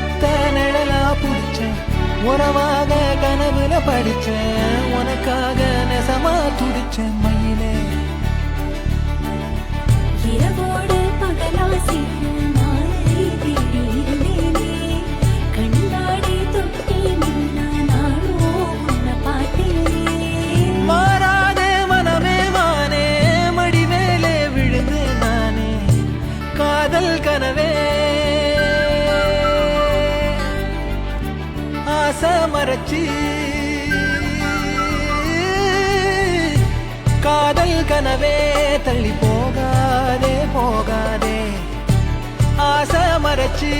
ஒத்த நிழலா புடிச்சேன் உறவாக கனவுல படிச்சேன் உனக்காக நெசமா துடிச்சேன் மயிலே இரவோடு பகலா சேரும் நாளை தேடி இருந்தேனே கண்ணாடி தொட்டி நின்னா நானோ உன்னை பார்த்தேனே மாறாதே மனமே மானே மடி மேலே விழுந்து நானே காதல் கனவே ஆசை மறைச்சி காதல் கனவே தள்ளி போகாதே போகாதே ஆசை மறைச்சி